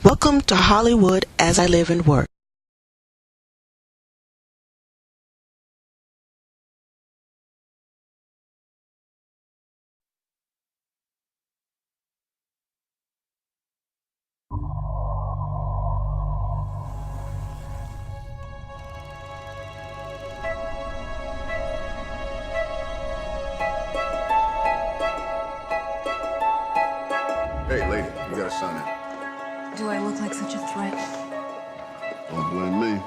Welcome to Hollywood as I live and work. Hey, lady, you gotta sign in. Do I look like such a threat? Don't blame me.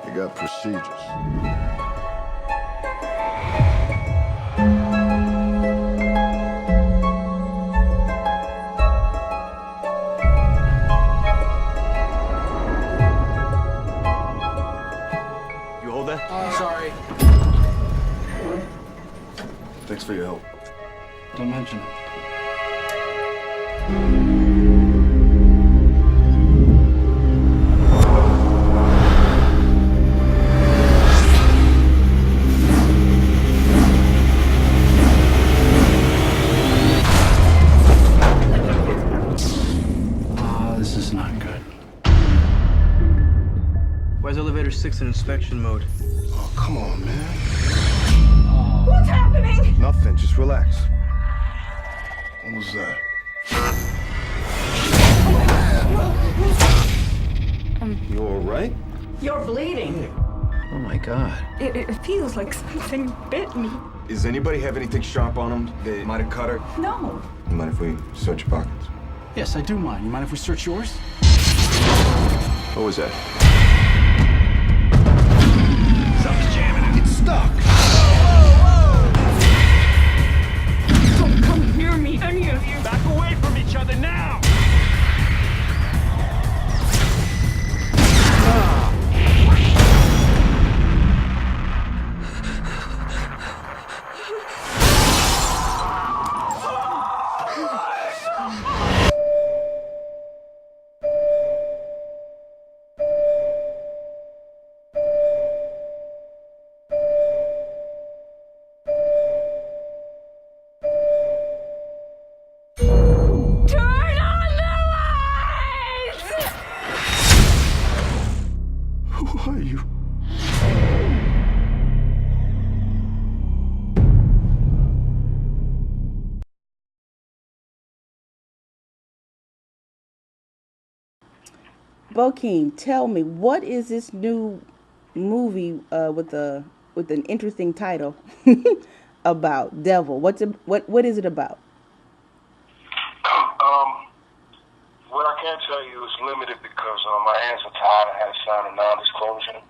They got procedures. You hold that? Sorry. Thanks for your help. Don't mention it. This is not good. Why is elevator 6 in inspection mode? Oh, come on, man. What's happening? Nothing, just relax. What was that? You all right? You're bleeding. Oh my God. It feels like something bit me. Does anybody have anything sharp on them that might have cut her? No. You mind if we search your pockets? Yes, I do mind. You mind if we search yours? What was that? Something's jamming. It's stuck! Don't come near me, any of you. Back away from each other now! Turn on the lights! Who are you? Bokeem, tell me, what is this new movie with an interesting title about? Devil. What is it about? What I can tell you is limited because my hands are tied. I had to sign a non-disclosure,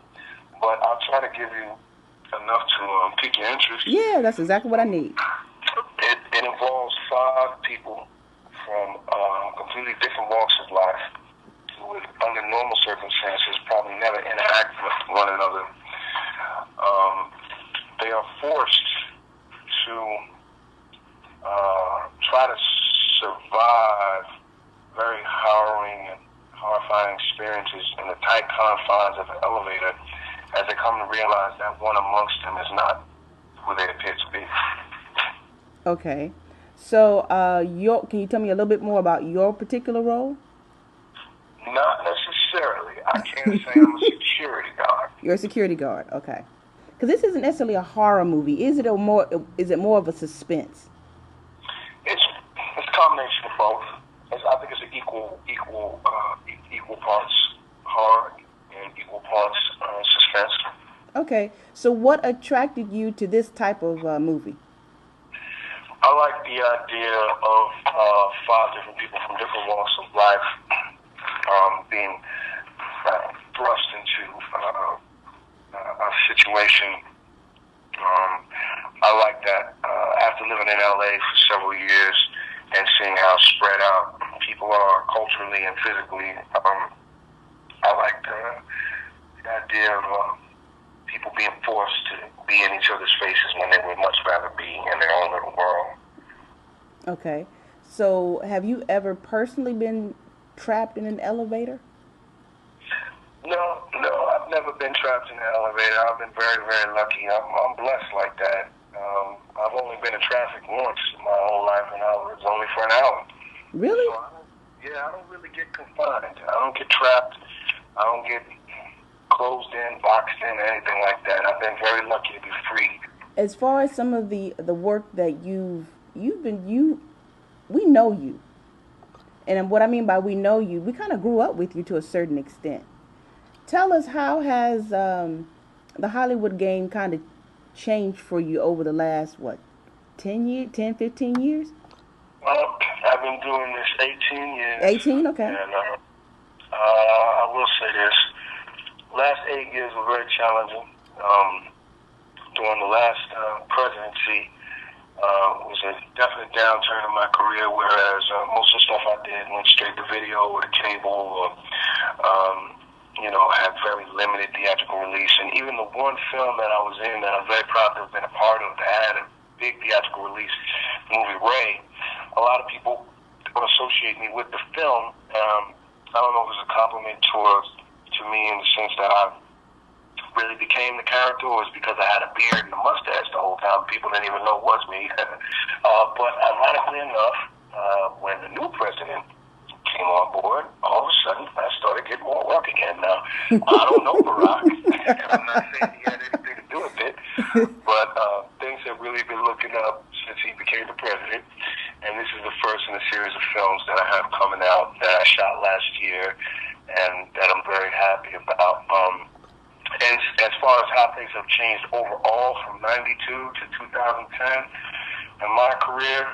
but I'll try to give you enough to pique your interest. Yeah, that's exactly what I need. It involves 5 people from completely different walks of life who would, under normal circumstances, probably never interact with one another. They are forced to try to survive very harrowing and horrifying experiences in the tight confines of an elevator as they come to realize that one amongst them is not who they appear to be. Okay, so can you tell me a little bit more about your particular role? Not necessarily. I can't say I'm a security guard. You're a security guard. Okay, because this isn't necessarily a horror movie. Is it more of a suspense? It's a combination of both. I think it's an equal parts horror and equal parts suspense. Okay, so what attracted you to this type of movie? I like the idea of 5 different people from different walks of life being thrust into a situation. I like that after living in LA for several years and seeing how spread out people are culturally and physically. I like the idea of people being forced to be in each other's faces when they would much rather be in their own little world. Okay, so have you ever personally been trapped in an elevator? No, I've never been trapped in an elevator. I've been very, very lucky. I'm blessed like that. I've only been in traffic once in my whole life, and it was only for an hour. Really? So, Yeah, I don't really get confined. I don't get trapped. I don't get closed in, boxed in, anything like that. I've been very lucky to be free. As far as some of the work that we know you, and what I mean by we know you, we kind of grew up with you to a certain extent. Tell us, how has the Hollywood game kind of changed for you over the last 15 years? Well, I've been doing this 18 years. 18, okay. And I will say this: last 8 years were very challenging. During the last presidency, was a definite downturn in my career, whereas most of the stuff I did went straight to video or to cable, or had very limited theatrical release. And even the one film that I was in that I'm very proud to have been a part of that had a big theatrical release, the movie Ray, a lot of people don't associate me with the film. I don't know if it was a compliment to me in the sense that I really became the character, or it's because I had a beard and a mustache the whole time. People didn't even know it was me. But ironically enough, when the new president came on board, all of a sudden I started getting more work again. Now, I don't know Barack, and I'm not saying he had anything to do with it, but things have really been looking up since he became the president. And this is the first in a series of films that I have coming out that I shot last year, and that I'm very happy about. And as far as how things have changed overall from 92 to 2010 in my career,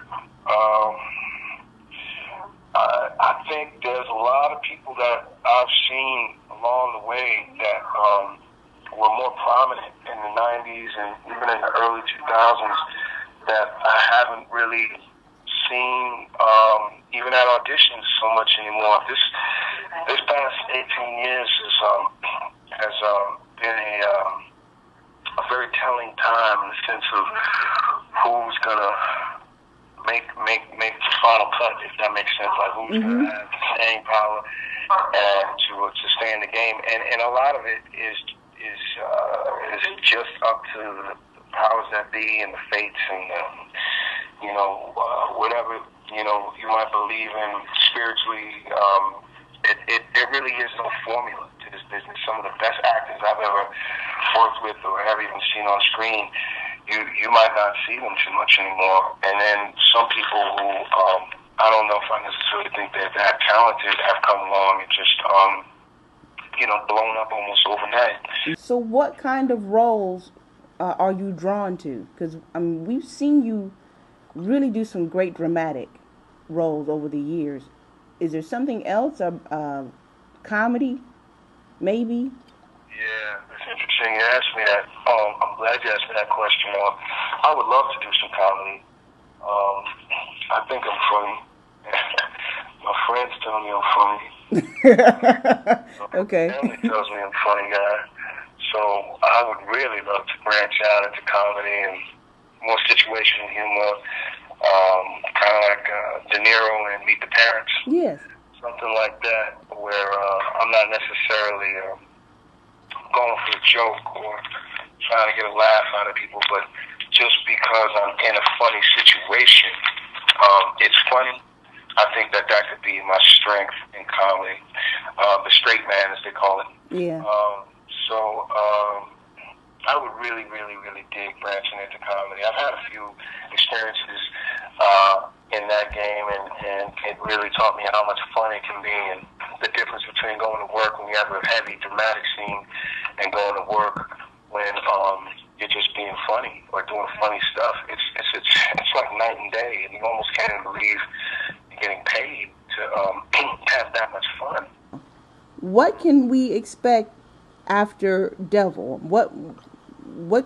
I think there's a lot of people that I've seen along the way that were more prominent in the 90s and even in the early 2000s that I haven't really seen even at auditions so much anymore. This past 18 years has been a very telling time in the sense of who's gonna make the final cut, if that makes sense. Like who's gonna have the staying power and to stay in the game, and a lot of it is just up to the powers that be and the fates and whatever you might believe in spiritually. There really is no formula to this business. Some of the best actors I've ever worked with or have even seen on screen, you might not see them too much anymore. And then some people who I don't know if I necessarily think they're that talented have come along and just blown up almost overnight. So what kind of roles are you drawn to? Because we've seen you really do some great dramatic roles over the years. Is there something else? Comedy, maybe? Yeah, it's interesting you asked me that. I'm glad you asked me that question. I would love to do some comedy. I think I'm funny. My friends tell me I'm funny. Okay. My family tells me I'm a funny guy. So I would really love to branch out into comedy and more situational humor, kind of like De Niro and Meet the Parents. Yes. Something like that, where I'm not necessarily going for a joke or trying to get a laugh out of people, but just because I'm in a funny situation, it's funny. I think that could be my strength in comedy, the straight man, as they call it. Yeah. So I would really, really, really dig branching into comedy. I've had a few experiences in that game, and it really taught me how much fun it can be, and the difference between going to work when you have a heavy dramatic scene and going to work when you're just being funny or doing funny stuff. It's like night and day, and you almost can't believe you're getting paid to have that much fun. What can we expect after Devil? What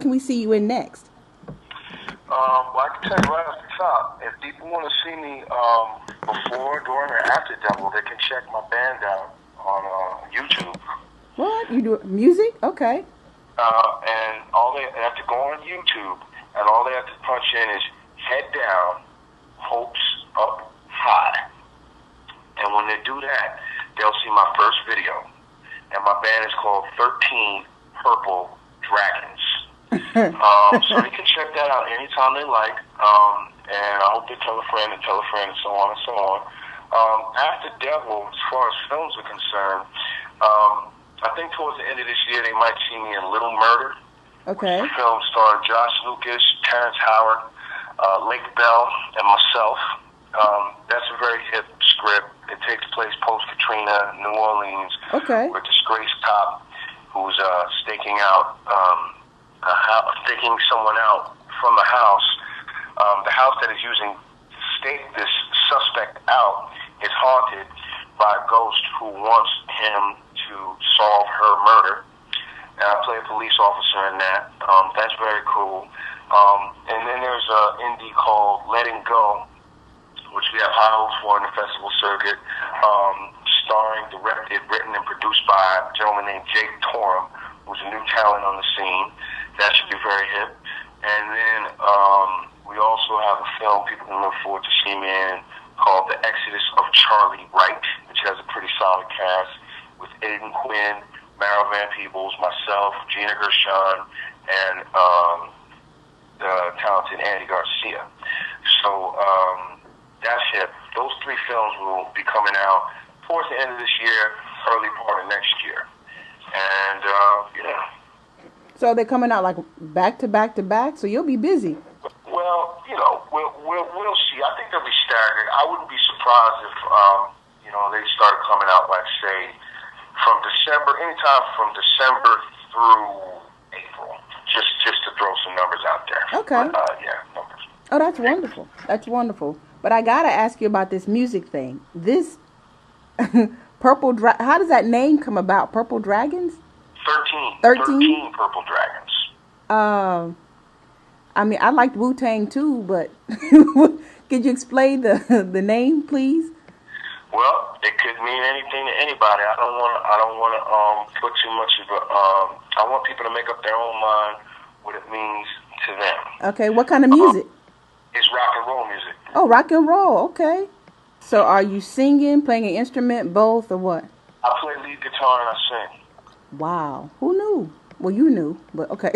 can we see you in next? Well, I can tell you right off the top, if people want to see me before, during, or after Devil, they can check my band out on YouTube. What? You do music? Okay. And all they have to go on YouTube, and all they have to punch in is Head Down, Hopes Up High. And when they do that, they'll see my first video. And my band is called 13 Purple Dragons. So they can check that out anytime they like. And I hope they tell a friend and so on and so on. After Devil, as far as films are concerned, I think towards the end of this year they might see me in Little Murder. Okay. A film starring Josh Lucas, Terrence Howard, Lake Bell, and myself. That's a very hip script. It takes place post-Katrina, New Orleans, Okay. with a disgraced cop who's staking someone out from the house. The house that is using to stake this suspect out is haunted by a ghost who wants him to solve her murder. And I play a police officer in that. That's very cool. And then there's an indie called Letting Go, which we have high hopes for in the festival circuit, starring, directed, written, and produced by a gentleman named Jake Torum, who's a new talent on the scene. That should be very hip. And then we also have a film people can look forward to seeing me in called The Exodus of Charlie Wright, which has a pretty solid cast with Aiden Quinn, Mara Van Peebles, myself, Gina Gershon, and the talented Andy Garcia. So that's hip. Those three films will be coming out towards the end of this year, early part of next year. And, yeah. So they're coming out like back to back to back, so you'll be busy. Well, we'll see. I think they'll be staggered. I wouldn't be surprised if, they started coming out, like, say, from December, anytime from December through April, just to throw some numbers out there. Okay. But, yeah, numbers. Oh, that's wonderful. That's wonderful. But I gotta ask you about this music thing. This how does that name come about? Purple Dragons? 13 Purple Dragons. I mean, I liked Wu-Tang too, but could you explain the name, please? Well, it could mean anything to anybody. I don't want to put too much of a. I want people to make up their own mind what it means to them. Okay, what kind of music? It's rock and roll music. Oh, rock and roll. Okay. So, are you singing, playing an instrument, both, or what? I play lead guitar and I sing. Wow, who knew? Well, you knew, but okay.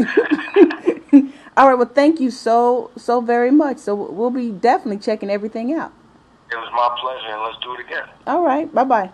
All right. Well, thank you so very much. So we'll be definitely checking everything out. It was my pleasure, and let's do it again. All right. Bye-bye.